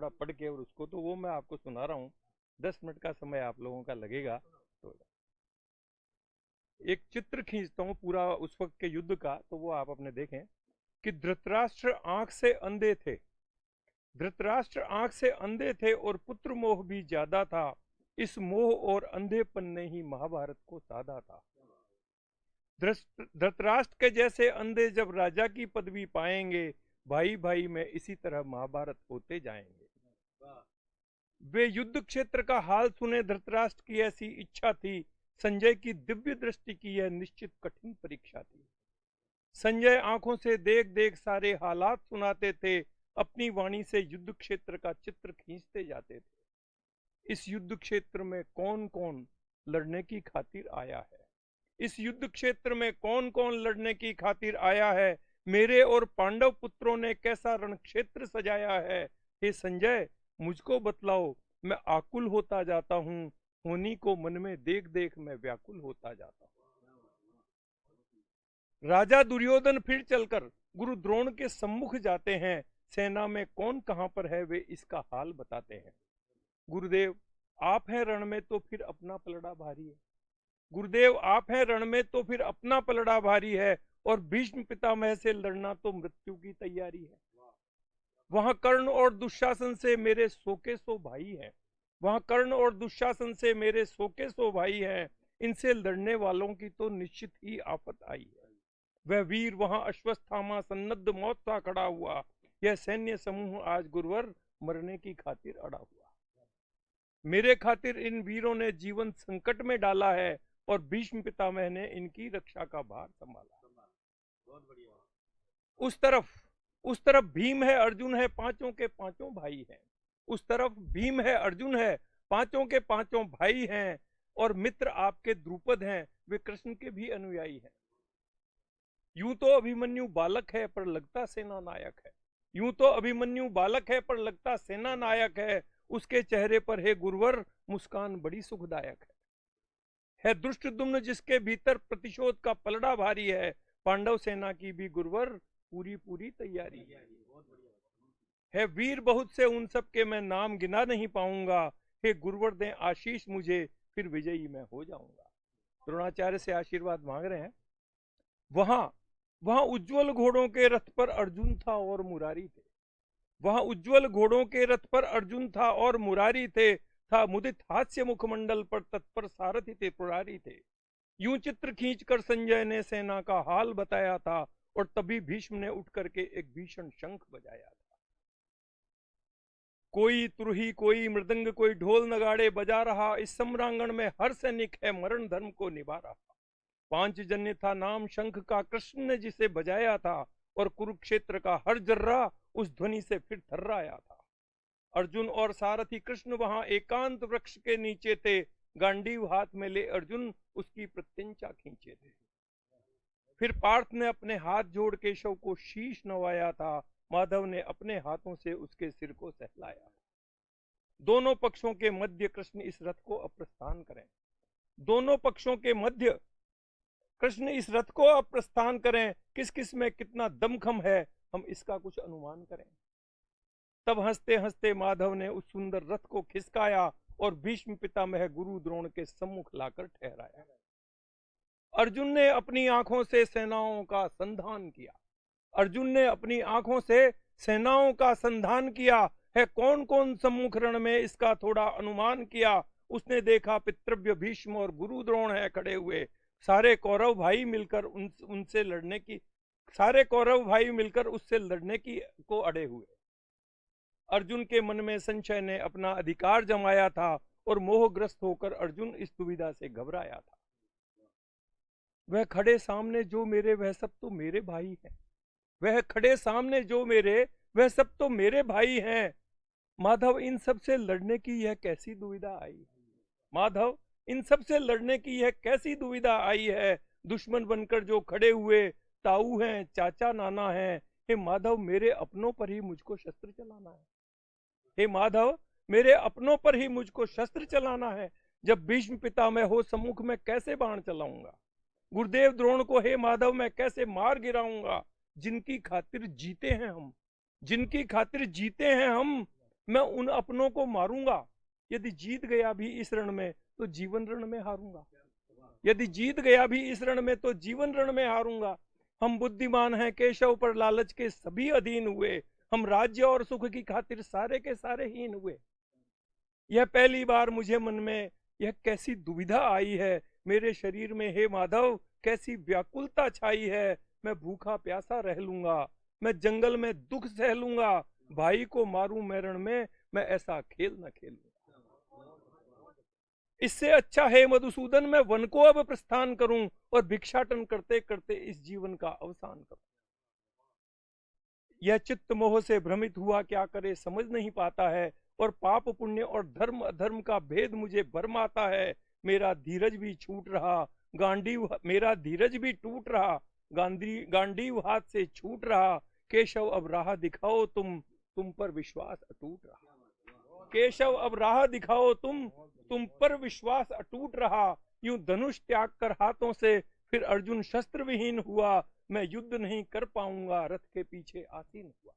थोड़ा पढ़ के, और उसको तो वो मैं आपको सुना रहा हूँ, 10 मिनट का समय आप लोगों का लगेगा। तो एक चित्र खींचता हूँ पूरा उस वक्त के युद्ध का, तो वो आप अपने देखें कि धृतराष्ट्र आंख से अंधे थे। धृतराष्ट्र आंख से अंधे थे और पुत्र मोह भी ज्यादा था। इस मोह और अंधेपन ने ही महाभारत को साधा था। धृतराष्ट्र के जैसे अंधे जब राजा की पदवी पाएंगे, भाई भाई में इसी तरह महाभारत होते जाएंगे। वे युद्ध क्षेत्र का हाल सुने। धृतराष्ट्र की ऐसी इच्छा थी। संजय की दिव्य दृष्टि की यह निश्चित कठिन परीक्षा थी। संजय आंखों से देख देख सारे हालात सुनाते थे, अपनी वाणी से युद्ध क्षेत्र का चित्र खींचते जाते थे। इस युद्ध क्षेत्र में कौन कौन लड़ने की खातिर आया है? इस युद्ध क्षेत्र में कौन कौन लड़ने की खातिर आया है? मेरे और पांडव पुत्रों ने कैसा रण क्षेत्र सजाया है? हे संजय, मुझको बतलाओ, मैं आकुल होता जाता हूँ। होनी को मन में देख देख मैं व्याकुल होता जाता हूँ। राजा दुर्योधन फिर चलकर गुरु द्रोण के सम्मुख जाते हैं। सेना में कौन कहां पर है वे इसका हाल बताते हैं। गुरुदेव, आप हैं रण में तो फिर अपना पलड़ा भारी है। गुरुदेव, आप हैं रण में तो फिर अपना पलड़ा भारी है, और भीष्म पितामह से लड़ना तो मृत्यु की तैयारी है। वहां कर्ण और दुशासन से मेरे सौ के सौ भाई हैं। वहां कर्ण और दुशासन से मेरे सौ के सौ भाई हैं। इनसे लड़ने वालों की तो निश्चित ही आफत आई है। वह वीर वहां अश्वत्थामा सन्नद्ध मौत सा खड़ा हुआ। यह सैन्य समूह आज गुरुवर मरने की खातिर अड़ा हुआ। मेरे खातिर इन वीरों ने जीवन संकट में डाला है, और भीष्म पितामह ने इनकी रक्षा का भार संभाला। बहुत बढ़िया। उस तरफ भीम है, अर्जुन है, पांचों के पांचों भाई हैं। उस तरफ भीम है, अर्जुन है, पांचों के पांचों भाई हैं, और मित्र आपके द्रुपद हैं, वे कृष्ण के भी अनुयायी हैं। यूं तो अभिमन्यु बालक है पर लगता सेना नायक है। यूं तो अभिमन्यु बालक है पर लगता सेना नायक है। उसके चेहरे पर है गुरुवर मुस्कान बड़ी सुखदायक है दुष्टदुम्न जिसके भीतर प्रतिशोध का पलड़ा भारी है। पांडव सेना की भी गुरुवर पूरी पूरी तैयारी है वीर बहुत से, उन सब के मैं नाम गिना नहीं पाऊंगा। हे गुरुवर दें आशीष मुझे, फिर विजयी मैं हो जाऊंगा। द्रोणाचार्य से आशीर्वाद मांग रहे हैं। वहां वहां उज्जवल घोड़ों के रथ पर अर्जुन था और मुरारी थे। वहां उज्जवल घोड़ों के रथ पर अर्जुन था और मुरारी थे। था मुदित हास्य मुखमंडल पर तत्पर सारथी थे पुरारी थे। यूं चित्र खींचकर संजय ने सेना का हाल बताया था, और तभी भीष्म ने उठ करके एक भीषण शंख बजाया था। कोई तुरही कोई मृदंग कोई ढोल नगाड़े बजा रहा। इस सम्रांगण में हर सैनिक है मरण धर्म को निभा रहा। पांचजन्य था नाम शंख का, कृष्ण ने जिसे बजाया था, और कुरुक्षेत्र का हर जर्रा उस ध्वनि से फिर थर्राया था। अर्जुन और सारथी कृष्ण वहां एकांत वृक्ष के नीचे थे। गांडीव हाथ में ले अर्जुन उसकी प्रत्यंचा खींचे थे। फिर पार्थ ने अपने हाथ जोड़ केशव को शीश नवाया था। माधव ने अपने हाथों से उसके सिर को सहलाया। दोनों पक्षों के मध्य कृष्ण इस रथ को अप्रस्थान करें। दोनों पक्षों के मध्य कृष्ण इस रथ को अप्रस्थान करें। किस किस में कितना दमखम है, हम इसका कुछ अनुमान करें। तब हंसते हंसते माधव ने उस सुंदर रथ को खिसकाया, और भीष्म पितामह गुरु द्रोण के सम्मुख लाकर ठहराया। अर्जुन ने अपनी आंखों से सेनाओं का संधान किया। अर्जुन ने अपनी आंखों से सेनाओं का संधान किया है। कौन कौन सम्मुख रण में, इसका थोड़ा अनुमान किया। उसने देखा पितृव्य भीष्म और गुरु द्रोण है खड़े हुए। सारे कौरव भाई मिलकर उनसे लड़ने की सारे कौरव भाई मिलकर उससे लड़ने की को अड़े हुए। अर्जुन के मन में संशय ने अपना अधिकार जमाया था, और मोहग्रस्त होकर अर्जुन इस दुविधा से घबराया था। वह खड़े सामने जो मेरे, वह सब तो मेरे भाई हैं। वह खड़े सामने जो मेरे, वह सब तो मेरे भाई हैं। माधव, इन सब से लड़ने की यह कैसी दुविधा आई। माधव, इन सब से लड़ने की यह कैसी दुविधा आई है। दुश्मन बनकर जो खड़े हुए, ताऊ हैं, चाचा नाना हैं। हे माधव, मेरे अपनों पर ही मुझको शस्त्र चलाना है। हे माधव, मेरे अपनों पर ही मुझको शस्त्र चलाना है। जब भीष्म पितामह हो सम्मुख में कैसे बाण चलाऊंगा। गुरुदेव द्रोण को हे माधव मैं कैसे मार गिराऊंगा। जिनकी खातिर जीते हैं हम, जिनकी खातिर जीते हैं हम, मैं उन अपनों को मारूंगा। यदि जीत गया भी इस रण में तो जीवन रण में हारूंगा। यदि जीत गया भी इस रण में तो जीवन रण में हारूंगा। हम बुद्धिमान हैं केशव पर लालच के सभी अधीन हुए। हम राज्य और सुख की खातिर सारे के सारे हीन हुए। यह पहली बार मुझे मन में यह कैसी दुविधा आई है। मेरे शरीर में हे माधव कैसी व्याकुलता छाई है। मैं भूखा प्यासा रह लूंगा, मैं जंगल में दुख सह लूंगा। भाई को मारूं मैं रण में, मैं ऐसा खेल न खेलूं। इससे अच्छा है मधुसूदन मैं वन को अब प्रस्थान करूं और भिक्षाटन करते करते इस जीवन का अवसान करूं। यह चित्त मोह से भ्रमित हुआ क्या करे समझ नहीं पाता है, और पाप पुण्य और धर्म अधर्म का भेद मुझे भरम आता है। मेरा धीरज भी छूट रहा, मेरा धीरज भी टूट रहा, गांडीव हाथ से छूट रहा। केशव अब राह दिखाओ तुम पर विश्वास अटूट रहा। केशव अब राह दिखाओ तुम पर विश्वास अटूट रहा। यूं धनुष त्याग कर हाथों से फिर अर्जुन शस्त्र विहीन हुआ। मैं युद्ध नहीं कर पाऊंगा, रथ के पीछे आसीन हुआ।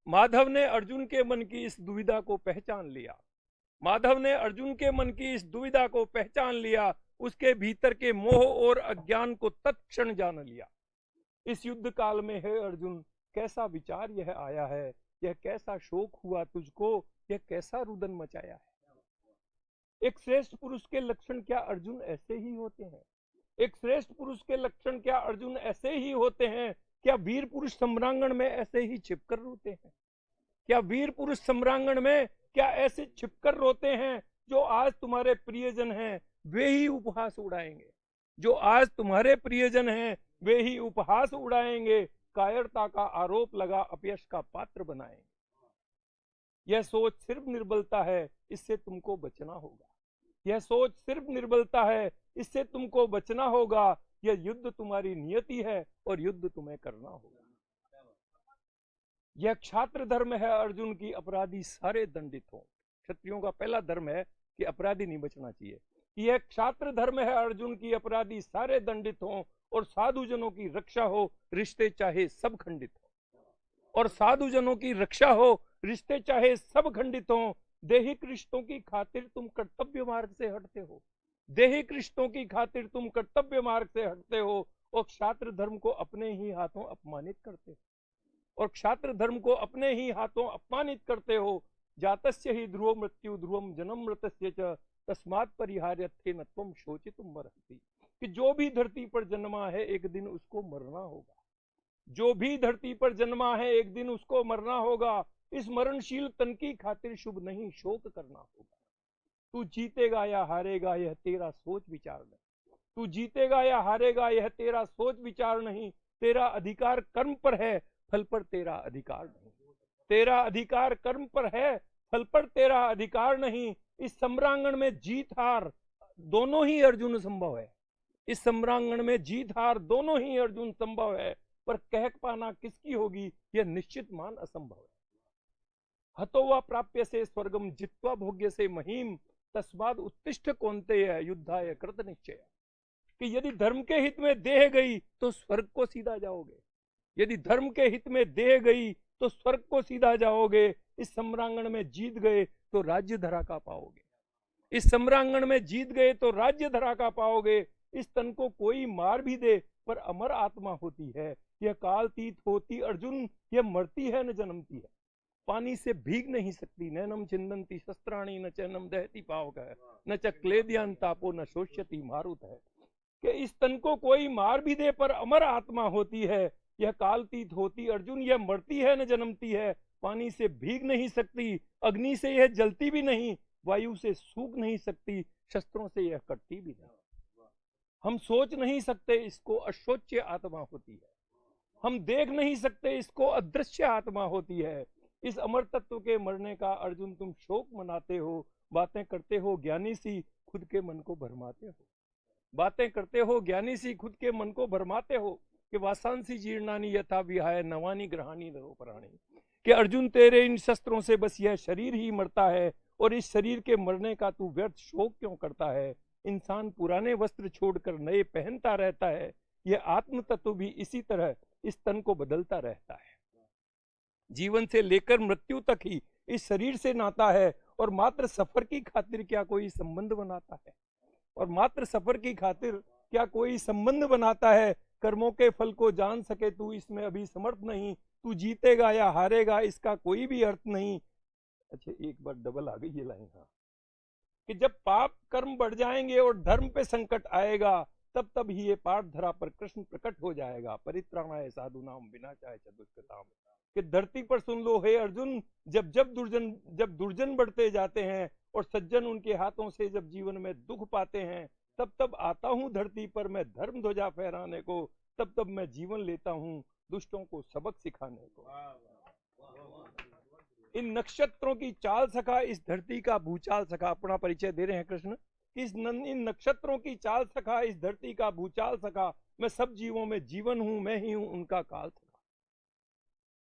माधव ने अर्जुन के मन की इस दुविधा को पहचान लिया। माधव ने अर्जुन के मन की इस दुविधा को पहचान लिया, उसके भीतर के मोह और अज्ञान को तत्क्षण जान लिया। इस युद्ध काल में है अर्जुन कैसा विचार यह आया है, यह कैसा शोक हुआ तुझको, यह कैसा रुदन मचाया है। एक श्रेष्ठ पुरुष के लक्षण क्या अर्जुन ऐसे ही होते हैं? एक श्रेष्ठ पुरुष के लक्षण क्या अर्जुन ऐसे ही होते हैं? क्या वीर पुरुष सम्रांगण में ऐसे ही छिपकर रोते हैं? क्या वीर पुरुष सम्रांगण में क्या ऐसे छिपकर रोते हैं? जो आज तुम्हारे प्रियजन हैं वे ही उपहास उड़ाएंगे। जो आज तुम्हारे प्रियजन हैं वे ही उपहास उड़ाएंगे। कायरता का आरोप लगा अपयश का पात्र बनाएंगे। यह सोच सिर्फ निर्बलता है, इससे तुमको बचना होगा। यह सोच सिर्फ निर्बलता है, इससे तुमको बचना होगा। यह युद्ध तुम्हारी नियति है और युद्ध तुम्हें करना होगा। यह क्षात्र धर्म है अर्जुन की अपराधी सारे दंडित हो। क्षत्रियों का पहला धर्म है कि अपराधी नहीं बचना चाहिए। यह क्षात्र धर्म है अर्जुन की अपराधी सारे दंडित हो और साधुजनों की रक्षा हो, रिश्ते चाहे सब खंडित हो। और साधुजनों की रक्षा हो, रिश्ते चाहे सब खंडित हो। दैहिक रिश्तों की खातिर तुम कर्तव्य मार्ग से हटते हो। दैहिक रिश्तों की खातिर तुम कर्तव्य मार्ग से हटते हो और क्षात्र धर्म को अपने ही हाथों अपमानित करते हो। और क्षात्र धर्म को अपने ही हाथों अपमानित करते हो। जातस्य ही ध्रुव मृत्यु ध्रुवम जन्म मृतस्य च तस्मात् परिहार्यर्थे न त्वं शोचितुम अर्हसि। कि जो भी धरती पर जन्मा है एक दिन उसको मरना होगा। जो भी धरती पर जन्मा है एक दिन उसको मरना होगा। इस मरणशील तन की खातिर शुभ नहीं शोक करना होगा। तू जीतेगा या हारेगा यह तेरा सोच विचार नहीं। तू जीतेगा या हारेगा यह तेरा सोच विचार नहीं। तेरा अधिकार कर्म पर है, फल पर तेरा अधिकार नहीं। तेरा अधिकार कर्म पर है, फल पर तेरा अधिकार नहीं। इस सम्रांगण में जीत हार दोनों ही अर्जुन संभव है। इस सम्रांगण में जीत हार दोनों ही अर्जुन संभव है, पर कह पाना किसकी होगी यह निश्चित मान असंभव है। हतो वा प्राप्य से स्वर्गम जित्वा भोग्य से महीम तस्माद उत्तिष्ठ कौन्तेय युद्धाय कृत निश्चय। कि यदि धर्म के हित में देह गई तो स्वर्ग को सीधा जाओगे। यदि धर्म के हित में देह गई तो स्वर्ग को सीधा जाओगे। इस सम्रांगण में जीत गए तो राज्य धरा का पाओगे। इस सम्रांगण में जीत गए तो राज्य धरा का पाओगे। इस तन को कोई मार भी दे पर अमर आत्मा होती है। यह कालतीत होती अर्जुन, यह मरती है न जन्मती है। पानी से भीग नहीं सकती। नैनम चिंदंती शस्त्राणी न चैनम दहती पावक है न च क्लेद्यान तापो न शोष्यति मारुत है। कि इस तन को कोई मार भी दे पर अमर आत्मा होती है। यह कालतीत होती अर्जुन, यह मरती है न जन्मती है। पानी से भीग नहीं सकती, अग्नि से यह जलती भी नहीं, वायु से सूख नहीं सकती, शस्त्रों से यह कटती भी नहीं। हम सोच नहीं सकते इसको अशोच्य आत्मा होती है। हम देख नहीं सकते इसको अदृश्य आत्मा होती है। इस अमर तत्व के मरने का अर्जुन तुम शोक मनाते हो। बातें करते हो ज्ञानी सी, खुद के मन को भरमाते हो। बातें करते हो ज्ञानी सी, खुद के मन को भरमाते हो। कि वासांसी जीर्णानी यथा विहाय नवानी ग्रहानी नरोपराणी। कि अर्जुन तेरे इन शस्त्रों से बस यह शरीर ही मरता है और इस शरीर के मरने का तू व्यर्थ शोक क्यों करता है। इंसान पुराने वस्त्र छोड़कर नए पहनता रहता है। यह आत्म तत्व भी इसी तरह इस तन को बदलता रहता है। जीवन से लेकर मृत्यु तक ही इस शरीर से नाता है, और मात्र सफर की खातिर क्या कोई संबंध बनाता है? और मात्र सफर की खातिर क्या कोई संबंध बनाता है? कर्मों के फल को जान सके तू इसमें अभी समर्थ नहीं, तू जीतेगा या हारेगा इसका कोई भी अर्थ नहीं। अच्छा, एक बार डबल आ गई ये लाइन, हाँ, कि जब पाप कर्म बढ़ जाएंगे और धर्म पे संकट आएगा, तब तब ही ये पाठ धरा पर कृष्ण प्रकट हो जाएगा। परित्राणाय साधुनाम विनाशाय च दुष्कृताम। कि धरती पर सुन लो हे अर्जुन, जब दुर्जन बढ़ते जाते हैं और सज्जन उनके हाथों से जब जीवन में दुख पाते हैं, तब तब आता हूं धरती पर मैं धर्म ध्वजा फहराने को, तब तब मैं जीवन लेता हूं दुष्टों को सबक सिखाने को। इन नक्षत्रों की चाल सखा, इस धरती का भूचाल सखा। अपना परिचय दे रहे हैं कृष्ण, इन नक्षत्रों की चाल सखा, इस धरती का भूचाल सखा, मैं सब जीवों में जीवन हूं, मैं ही हूं उनका काल सखा।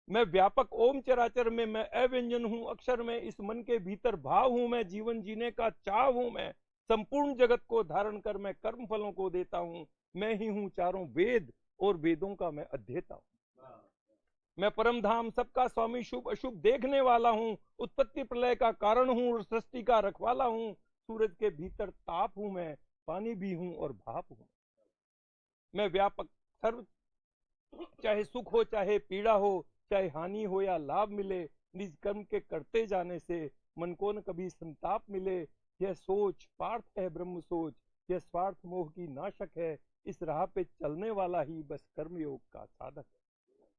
मैं व्यापक ओम चराचर में, मैं अव्यंजन हूं अक्षर में, इस मन के भीतर भाव हूं मैं, जीवन जीने का चाव हूं मैं, संपूर्ण जगत को धारण कर मैं कर्म फलों को देता हूं, मैं ही हूं चारों वेद और वेदों का मैं अध्येता हूं। मैं परम धाम सबका स्वामी, शुभ अशुभ देखने वाला हूं, उत्पत्ति प्रलय का कारण हूं और सृष्टि का रखवाला हूं, सूरज के भीतर ताप हूं मैं, पानी भी हूं और भाप हूं। मैं व्यापक सर्व, चाहे सुख हो चाहे पीड़ा हो, चाहे हानि हो या लाभ मिले, निज कर्म के करते जाने से मन को न कभी संताप मिले। यह सोच पार्थ है ब्रह्म सोच, यह स्वार्थ मोह की नाशक है, इस राह पे चलने वाला ही बस कर्मयोग का साधक है।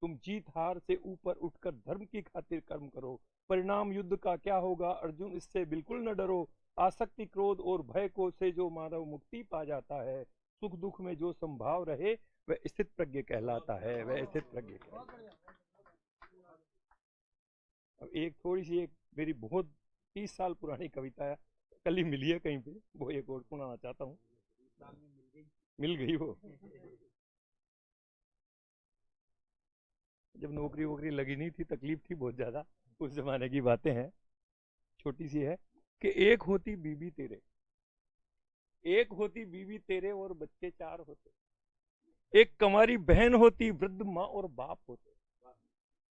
तुम जीत हार से ऊपर उठकर धर्म की खातिर कर्म करो, परिणाम युद्ध का क्या होगा अर्जुन इससे बिल्कुल न डरो। आसक्ति क्रोध और भय को से जो मानव मुक्ति पा जाता है, सुख दुख में जो संभाव रहे वह स्थित प्रज्ञ कहलाता है, वह स्थित प्रज्ञ कहलाता है। अब एक थोड़ी सी, एक मेरी बहुत 30 साल पुरानी कविता है, कल ही मिली है कहीं पे, वो एक और सुनाना चाहता हूँ। मिल गई वो, जब नौकरी वोकरी लगी नहीं थी, तकलीफ थी बहुत ज्यादा, उस जमाने की बातें हैं। छोटी सी है कि एक होती बीबी तेरे और बच्चे 4 होते, एक कंवारी बहन होती, वृद्ध माँ और बाप होते,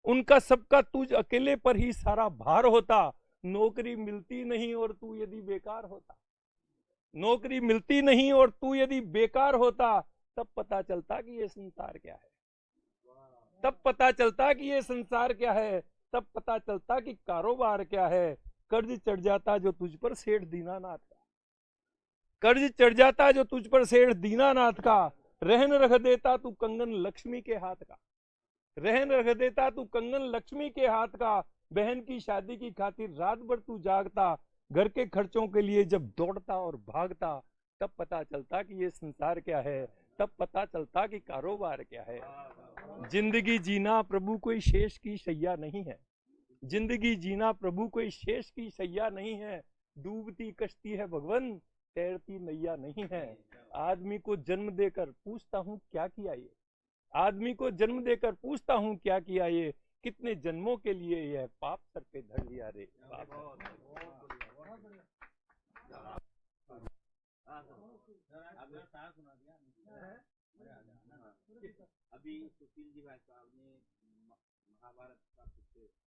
उनका सबका तुझ अकेले पर ही सारा भार होता। नौकरी मिलती नहीं और तू यदि बेकार होता, नौकरी मिलती नहीं और तू यदि बेकार होता, तब पता चलता कि ये संसार क्या है, तब पता चलता कि ये संसार क्या है, तब पता चलता कि कारोबार क्या है। कर्ज चढ़ जाता जो तुझ पर सेठ दीनानाथ का, कर्ज चढ़ जाता जो तुझ पर सेठ दीनानाथ का, रहन रख देता तू कंगन लक्ष्मी के हाथ का, रहन रख देता तू कंगन लक्ष्मी के हाथ का। बहन की शादी की खातिर रात भर तू जागता, घर के खर्चों के लिए जब दौड़ता और भागता, तब पता चलता कि ये संसार क्या है, तब पता चलता कि कारोबार क्या है। जिंदगी जीना प्रभु कोई शेष की शैया नहीं है, जिंदगी जीना प्रभु कोई शेष की शैया नहीं है। डूबती कश्ती है भगवान, तैरती नैया नहीं है। आदमी को जन्म देकर पूछता हूँ क्या किया ये, आदमी को जन्म देकर पूछता हूँ क्या किया ये, कितने जन्मों के लिए यह पाप सर पे धर लिया रे। अभी सुशील जी भाई साहब ने महाभारत का कुछ